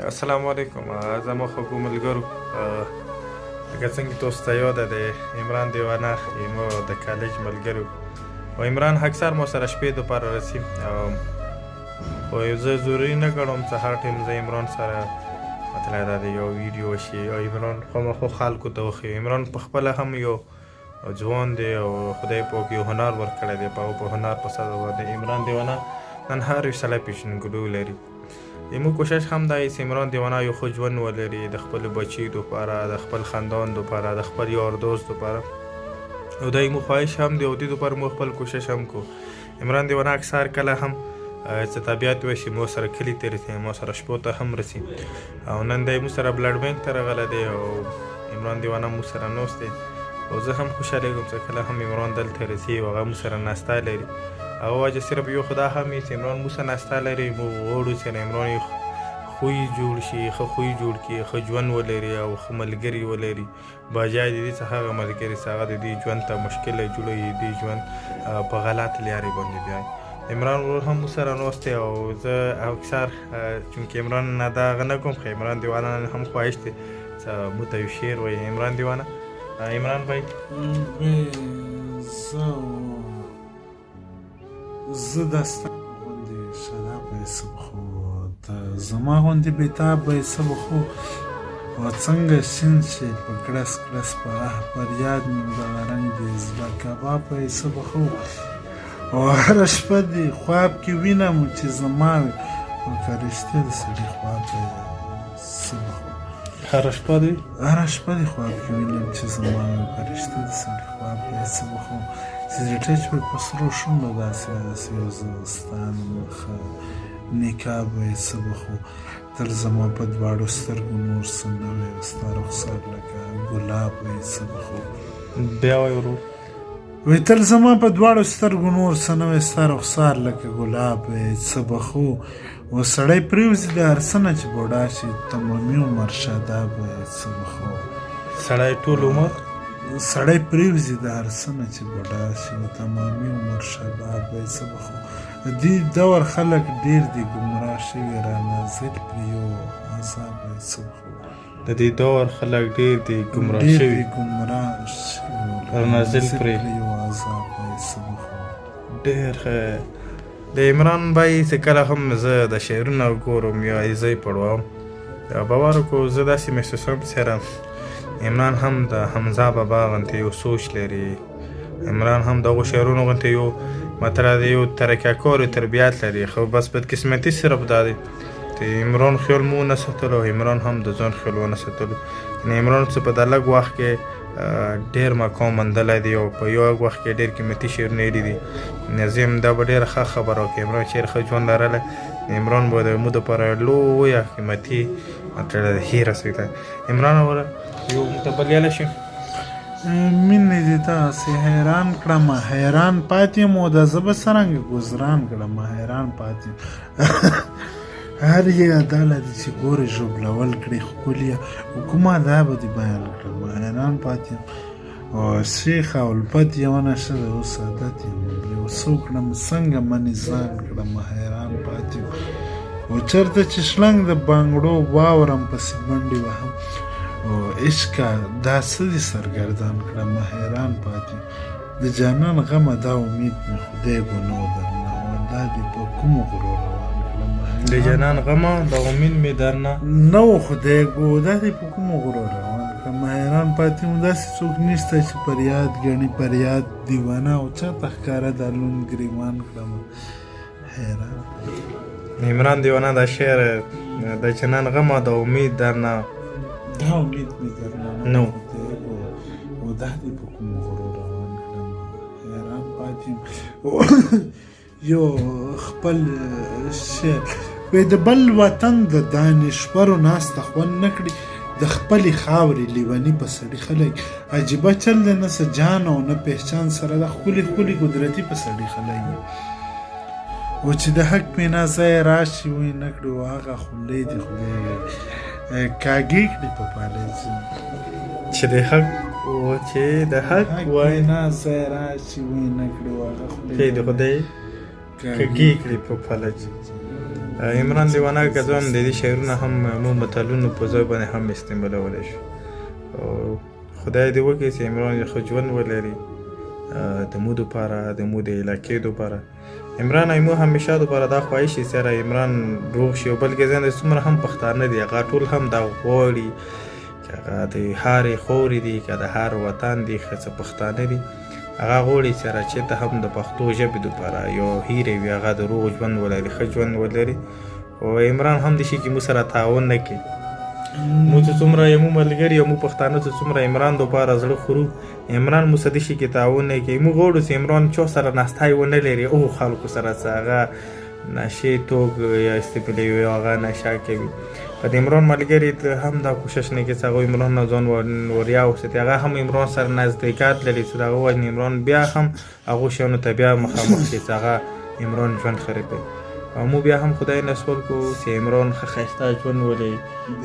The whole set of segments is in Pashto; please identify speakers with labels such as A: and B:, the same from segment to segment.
A: السلام علیکم. زما خوږو ملګرو، لکه څنګه تاسو ته یاده د عمران دیوانه ایمو د کالج ملګرو و عمران اکثر ما سره شپې دپاره رسي خو زه ضروري نه ګڼم چې هر ټایم زه عمران سره مطلب دا د یو ویډیو وشي او عمران خامخا خلکو ته وښیي. عمران پخپله هم یو ځوان دی او خدای پاک یو هنر ورکړی دی په هنر په سطح باندې. عمران دیوانه نن هر یو سړی پیژندګلوي لري. زموږ کوشش هم دا دی چې عمران دیوانه یو ښه ژوند ولري، د خپلو بچي دپاره، د خپل خاندان دپاره، د خپل یار دوست دپاره، او دا زموږ خواهش هم دی او دې دپاره موږ خپل کوشش هم کوو. عمران دیوانه اکثر کله هم چې طبیعت وشي مو سره کلي ته رسي، مو سره شپو ته هم رسي او نن دی موږ سره بلډ بینک ته راغلی دی او عمران دیوانه موږ سره ناست دی او زه هم خوشحالیږم چې کله هم عمران دلته رسي او هغه موږ سره ناسته لري. هغه وجه صرف یو خدا هم وي چې عمران موږ سره ناسته لري. موږ غواړو چې عمران یو خوی جوړ شي، ښه خوی جوړ کړي، ښه ژوند ولري او ښه ملګري ولري، بجای د دې څخه هغه ملګري چې هغه د دې ژوند ته مشکله جوړوي، د ژوند په غلط لارې باندې بیایي. عمران ورور هم موږ سره ناست دی او زه اکثر چونکې عمران نه دا هغه نه کوم خو عمران دیوانه هم خواهش دی چې موږ ته یو شعر وایي. عمران دیوانه، عمران بھائی
B: زه دسته غوندې شراب به یې څه بخو، ته زما غوندې بېتاب به یې څه بخو، او څنګه شین شي په کړس کړس په پر یاد مې دغه رنګ دې زړه کباب به یې څه بخو، او هره شپه دې خواب کې وینم چې زما وي، لکه رښتیا د سړي خواب به یې څه بخو.
A: هره شپه دی
B: خواب کې وینم چې زما وي، لکه رښتیا د سړي خواب به یې څه بخو، چې د ټچ په سرو شونډو داسې یو زه ستا مخه نکاب به یې څه بخو، تل زما په دواړو سترګو نور څه نه وی، ستا رخسار لکه ګلاب به یې څه بخو.
A: بیا وایي ورور،
B: وی تل زما په دواړو سترګو نور څه نه وی، ستا رخسار لکه ګلاب به یې څه بخو، و سړی پرېوځي د هر څه نه چې بوډا شي، تمامي عمر شاداب به یې څه بخو.
A: سړی ټول عمر
B: سړی پرېوځي د هر څه نه چې بوډا شي، و تمامي عمر شباب به یې څه بخو. د دې دور خلک ډېر دي ګمراه شوي، رانازل پرې یو عذاب به یې څه بخو.
A: د دې دور خلک ډېر دي ګمراه شوي،
B: رانازل پرې یو عذاب به یې څه بخو.
A: ډېر ښه. د عمران بھائی چې کله هم زه د شعرونه ګورم یا زه یې پړوم باور وکړو زه داسې محسوسوم چې عمران هم د حمزه بابا غوندې یو سوچ لري. عمران هم دغو شعرونو غوندې یو مطلب د یو ترکیهکارو تربیت لري، خو بس بدقسمتي صرف دا دی چې عمران خیال مو ونه ساتلو، عمران هم د ځان خیال ونه ساتلو. یعنې عمران چې په د لږ وخت کې ډېر مقام موندلی دی او په یو وخت کې ډېر قیمتي شعرونه یې دي. نظیم دا به ډېره ښه خبره وکړي. عمران چې ښه ژوند لرلی، عمران به د موږ دپاره لویه قیمتي مطلب هیره سوی. عمران وره یو موږ ته بریالی شي.
B: مینې دې داسې حیران کړم، حیران پاتې یم او د زه به څرنګه ګزران کړم، حیران پاتې یم. هر یې عداله دي چې ګورې ژوبلول کړي ښکليه، کومه ادا به دې بیان کړم، حیران پاتې یم. او شیخ او الفت یوه نشه ده، اوس عادت یم یو څه وکړم، څنګه منې ځان کړم، حیران پاتې یم. او چېرته چې شلنګ د بانګړو واورم پسې منډې وهم، او عشقه دا څه دې سرګردان کړم، حیران پاتې یم. د جانان غمه دا امید مې خدای ګناه درنه، او دا دې په کومو غرو روان کړم،
A: د جانان غمه دا امید مې درنه
B: نه و خدای ګو، دا دې په کومو غرو روان کړم، حیران پاتې یم. داسې څوک نشته چې فریاد ګڼي فریاد دیوانه، او چاته ښکاره دا لوند ګریوان کړم، حیران.
A: عمران دیوانه دا شعر د جانان غمه دا امید درنه،
B: دا امید مې درنه
A: نه و،
B: او دا دې په کومو غرو روان کړم، حیران پاتې یم. یو خپل شعر وی د بل وطن د دانشورو ناسته خوند نه کړي، د خپلې خاورې لیوني په سړي خلک عجیبه چل دی، نه څه جان او نه پهچان سره د ښکلي ښکلي قدرتي په سړي خلک، او چې د حق مینا ځای راشي وی نه کړي، او هغه خولۍ دې خدای کاږې کړي په پالج،
A: چې د حق
B: وینا ځای راشي وی نه کړي، او هغه خولۍ
A: دې خدای کاږې کړي په فلج. عمران دیوانه که زه هم د دې شعرونه هم مو متلونو په ځای باندې هم استعمالولی شو. خدای دې وکړي چې عمران ښه ژوند ولري د مو دپاره د مو د علاقې دپاره. عمران ایمو همیشه دپاره دا خواهش سره عمران روغ شي او بلکې ځان څومره هم پښتانه دي هغه ټول هم دا غواړي چې هغه د هرې خورې دي که د هر وطن دي که څه پښتانه دي هغه غواړي سره چې ته هم د پښتو ژبې دپاره یو هیرې وي هغه د روغ ژوند ولري ښه ژوند ولري. او عمران هم د شي کې مو سره تعاون نه کوي. مو چې څومره یمو ملګري او مو پښتانه چې څومره عمران دپاره زړه خورو عمران مو څه د شي کې تعاون نه کوي. موږ غواړو چې عمران چا سره ناستی ونه لري او خلکو سره څه هغه نشې توک یا استعمالوي یا هغه نشه کوي. که د عمران ملګري هم دا کوشش نه کوي چې هغه عمران نه ځان وریا وساتي هغه هم عمران سره نزدېکات لري چې د هغه وجې عمران بیا هم هغو شیانو ته بیا مخامخ شي چې هغه عمران ژوند خرابوي. او مو بیا هم خدای نسول کو چې عمران ښه ښایسته ژوند ولري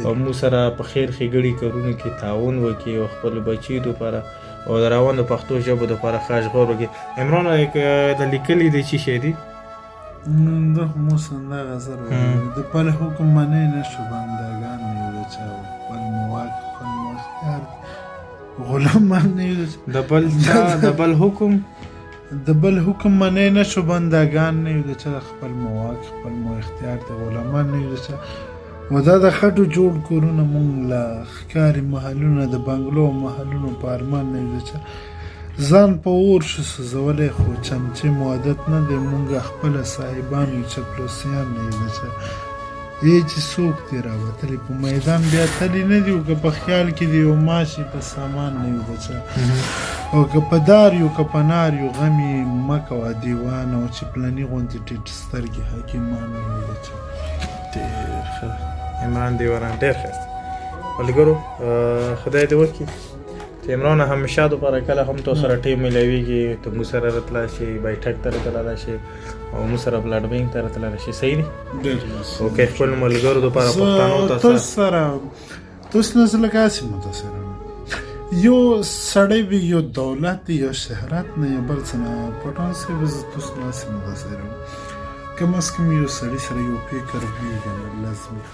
A: او مو سره په خیر ښېګړې کارونو کې تعاون وکړي او خپلو بچیو دپاره او د روانو پښتو ژبو دپاره ښه اشغال وکړي. عمران د لیکلي دی څه شی دي؟
B: ده خو مو همدغه زر د خپل حکم منی نه شو بندګان نه یو د چا خپل مواد خپل مو اختیار غلامان نه یو
A: د بل حکم
B: د بل حکم منی نه شو بندګان نه یو د چا خپل مواد خپل مو اختیار د غلامان نه یو د چا. و دا د خټو جوړ کورونه مونږ له ښکاري محلونه د بنګلو محلونو په ارمان نه یو د چا ځان په اور شو سوځولی خو چمچم عادت نه دی مونږ خپله صاحبان یو چپلوسیان نه یو د چا. ای چې څوک دی راوتلی په میدان بیا تلی نه دي او که په خیال کې دی یو ماشي په سامان نه یو د چا. او که په دار یو که په نار یو غم یې مه کوه دیوان او چې پلني غوندې ټیټ سترګې حکیمان نه یو د چا.
A: ډېر ښه عمران دیوانه ډېر ښایسته. ملګرو خدای دې وکړي چې عمران همیشه دپاره کله هم تو سره ټیم میلاویږي ته مو سره راتلی شي بیټک ته راتلی شي او مو سره بلډ بینک ته راتلی شي. صحیح دی؟ او که خپل ملګرو دپاره پښتانو ته
B: تاسو سره تاسو نه زه لکه هسې متاثره یو سړی وي یو دولت دی یو شهرت نه یا بل څه نه پټان صاحب زه تاسو نه هسې متاثره کم از کم یو سړي سره یو فکر وي که نه لازمي